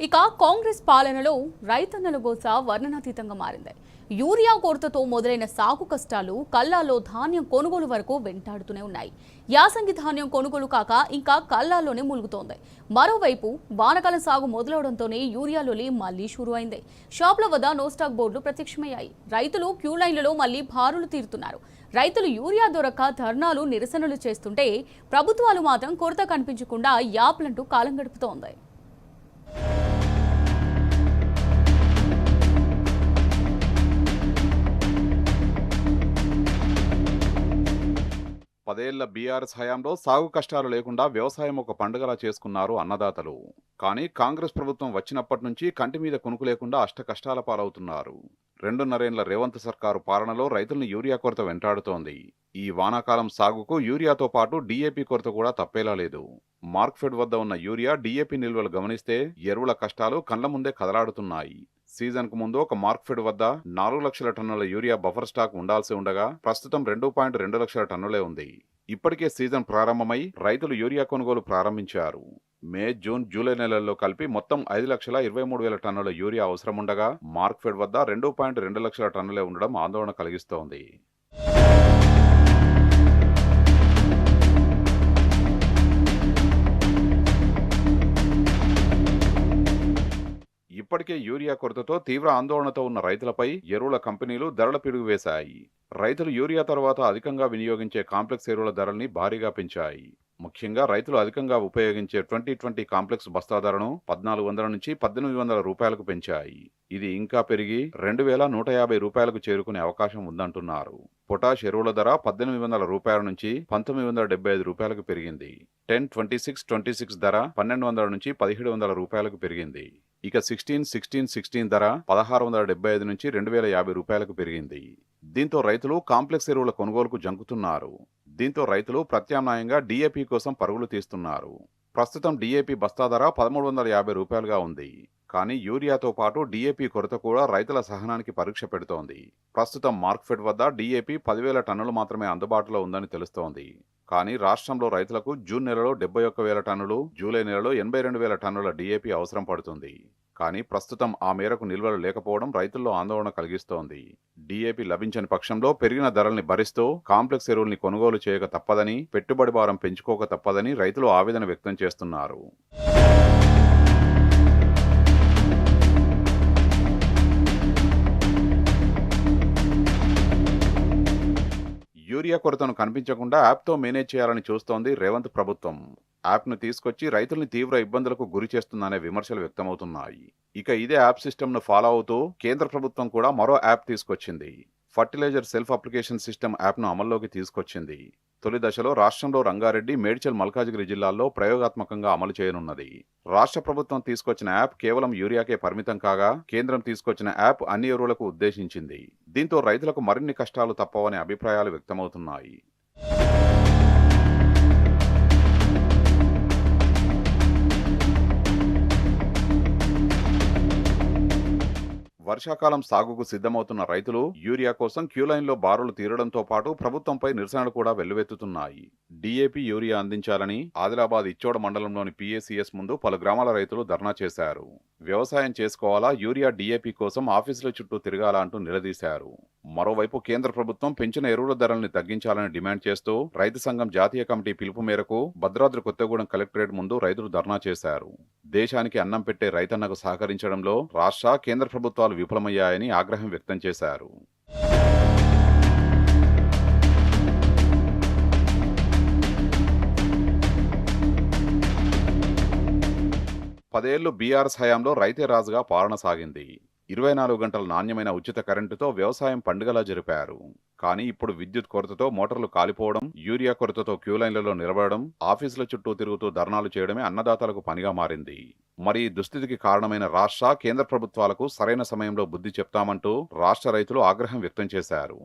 ఇక కాంగ్రెస్ పాలనలో రైతన్నల గోస వర్ణనాతీతంగా మారింది. యూరియా కొరతతో మొదలైన సాగు కష్టాలు కల్లాలో ధాన్యం కొనుగోలు వరకు వెంటాడుతూనే ఉన్నాయి. యాసంగి ధాన్యం కొనుగోలు కాక ఇంకా కల్లాల్లోనే ములుగుతోంది. మరోవైపు వానకాలం సాగు మొదలవడంతోనే యూరియా లొలి మళ్లీ షురు అయింది. షాపుల వద్ద నో స్టాక్ బోర్డులు ప్రత్యక్షమయ్యాయి. రైతులు క్యూ లైన్లలో మళ్లీ బారులు తీరుతున్నారు. రైతులు యూరియా దొరక్క ధర్నాలు నిరసనలు చేస్తుంటే ప్రభుత్వాలు మాత్రం కొరత కనిపించకుండా యాప్లంటూ కాలం గడుపుతోంది. పదేళ్ల బీఆర్ఎస్ హయాంలో సాగు కష్టాలు లేకుండా వ్యవసాయం ఒక పండుగలా చేసుకున్నారు అన్నదాతలు. కానీ కాంగ్రెస్ ప్రభుత్వం వచ్చినప్పటి నుంచి కంటి మీద కునుకు లేకుండా అష్ట కష్టాల పాలవుతున్నారు. 2.5 ఏళ్ల రేవంత్ సర్కారు పాలనలో రైతులను యూరియా కొరత వెంటాడుతోంది. ఈ వానాకాలం సాగుకు యూరియాతో పాటు డీఏపీ కొరత కూడా తప్పేలా లేదు. మార్క్ఫెడ్ వద్ద ఉన్న యూరియా డీఏపీ నిల్వలు గమనిస్తే ఎరువుల కష్టాలు కళ్ల ముందే కదలాడుతున్నాయి. సీజన్ కు ముందు ఒక మార్క్ఫెడ్ వద్ద 4 లక్షల టన్నుల యూరియా బఫర్ స్టాక్ ఉండాల్సి ఉండగా ప్రస్తుతం 2.2 లక్షల టన్నులే ఉంది. ఇప్పటికే సీజన్ ప్రారంభమై రైతులు యూరియా కొనుగోలు ప్రారంభించారు. మే, జూన్, జూలై నెలల్లో కలిపి మొత్తం 5,23,000 టన్నుల యూరియా అవసరముండగా మార్క్ఫెడ్ వద్ద 2.2 లక్షల టన్నులే ఉండడం ఆందోళన కలిగిస్తోంది. ఇప్పటికే యూరియా కొరతతో తీవ్ర ఆందోళనతో ఉన్న రైతులపై ఎరువుల కంపెనీలు ధరల పిడుగు వేశాయి. రైతులు యూరియా తర్వాత అధికంగా వినియోగించే కాంప్లెక్స్ ఎరువుల ధరల్ని భారీగా పెంచాయి. ముఖ్యంగా రైతులు అధికంగా ఉపయోగించే 2020 కాంప్లెక్స్ బస్తా ధరను 1,400 నుంచి 1,800 రూపాయలకు పెంచాయి. ఇది ఇంకా పెరిగి 2,150 రూపాయలకు చేరుకునే అవకాశం ఉందంటున్నారు. పొటాష్ ఎరువుల ధర 1,800 రూపాయల నుంచి 1,975 రూపాయలకు పెరిగింది. 10-26-26 ధర 1,200 నుంచి 1,700 రూపాయలకు పెరిగింది. ఇక 16-16-16 ధర 1,675 నుంచి 2,050 రూపాయలకు పెరిగింది. దీంతో రైతులు కాంప్లెక్స్ ఎరువుల కొనుగోలుకు జంకుతున్నారు. దీంతో రైతులు ప్రత్యామ్నాయంగా డీఏపీ కోసం పరుగులు తీస్తున్నారు. ప్రస్తుతం డీఏపీ బస్తా ధర 1,350 రూపాయలుగా ఉంది. కానీ యూరియాతో పాటు డీఏపీ కొరత కూడా రైతుల సహనానికి పరీక్ష పెడుతోంది. ప్రస్తుతం మార్క్ఫెడ్ వద్ద డీఏపీ 10,000 టన్నులు మాత్రమే అందుబాటులో ఉందని తెలుస్తోంది. కానీ రాష్ట్రంలో రైతులకు జూన్ నెలలో 71,000 టన్నులు, జూలై నెలలో 82,000 టన్నుల డీఏపీ అవసరం పడుతుంది. కానీ ప్రస్తుతం ఆ మేరకు నిల్వలు లేకపోవడం రైతుల్లో ఆందోళన కలిగిస్తోంది. డీఏపీ లభించని పక్షంలో పెరిగిన ధరల్ని భరిస్తూ కాంప్లెక్స్ ఎరువుల్ని కొనుగోలు చేయక తప్పదని, పెట్టుబడి భారం పెంచుకోక తప్పదని రైతులు ఆవేదన వ్యక్తం చేస్తున్నారు. యూరియా కొరతను కనిపించకుండా యాప్తో మేనేజ్ చేయాలని చూస్తోంది రేవంత్ ప్రభుత్వం. యాప్ను తీసుకొచ్చి రైతుల్ని తీవ్ర ఇబ్బందులకు గురి చేస్తుందనే విమర్శలు వ్యక్తమవుతున్నాయి. ఇక ఇదే యాప్ సిస్టమ్ను ఫాలో అవుతూ కేంద్ర ప్రభుత్వం కూడా మరో యాప్ తీసుకొచ్చింది. ఫర్టిలైజర్ సెల్ఫ్ అప్లికేషన్ సిస్టమ్ యాప్ను అమల్లోకి తీసుకొచ్చింది. తొలి దశలో రాష్ట్రంలో రంగారెడ్డి, మేడ్చల్, మల్కాజిగిరి జిల్లాల్లో ప్రయోగాత్మకంగా అమలు చేయనున్నది. రాష్ట్ర ప్రభుత్వం తీసుకొచ్చిన యాప్ కేవలం యూరియాకే పరిమితం కాగా కేంద్రం తీసుకొచ్చిన యాప్ అన్ని ఎరువులకు ఉద్దేశించింది. దీంతో రైతులకు మరిన్ని కష్టాలు తప్పవనే అభిప్రాయాలు వ్యక్తమవుతున్నాయి. వర్షాకాలం సాగుకు సిద్ధమవుతున్న రైతులు యూరియా కోసం క్యూలైన్లో బారులు తీరడంతో పాటు ప్రభుత్వంపై నిరసనలు కూడా వెల్లువెత్తుతున్నాయి. డీఏపీ యూరియా అందించాలని ఆదిలాబాద్ ఇచ్చోడ మండలంలోని పీఏసీఎస్ ముందు పలు గ్రామాల రైతులు ధర్నా చేశారు. వ్యవసాయం చేసుకోవాలా, యూరియా డీఏపీ కోసం ఆఫీసుల చుట్టూ తిరగాలా అంటూ నిలదీశారు. మరోవైపు కేంద్ర ప్రభుత్వం పెంచిన ఎరువుల ధరల్ని తగ్గించాలని డిమాండ్ చేస్తూ రైతు సంఘం జాతీయ కమిటీ పిలుపు మేరకు భద్రాద్రి కొత్తగూడెం కలెక్టరేట్ ముందు రైతులు ధర్నా చేశారు. దేశానికి అన్నం పెట్టే రైతన్నకు సహకరించడంలో రాష్ట్ర, కేంద్ర ప్రభుత్వాలు విఫలమయ్యాయని ఆగ్రహం వ్యక్తం చేశారు. పదేళ్లు బీఆర్ఎస్ హయాంలో రైతే రాజుగా పాలన సాగింది. 24 గంటల నాణ్యమైన ఉచిత కరెంటుతో వ్యవసాయం పండుగలా జరిపారు. కానీ ఇప్పుడు విద్యుత్ కొరతతో మోటార్లు కాలిపోవడం, యూరియా కొరతతో క్యూలైన్లలో నిలబడడం, ఆఫీసుల చుట్టూ తిరుగుతూ ధర్నాలు చేయడమే అన్నదాతలకు పనిగా మారింది. మరి ఈ దుస్థితికి కారణమైన రాష్ట్ర, కేంద్ర ప్రభుత్వాలకు సరైన సమయంలో బుద్ధి చెప్తామంటూ రాష్ట్ర రైతులు ఆగ్రహం వ్యక్తం చేశారు.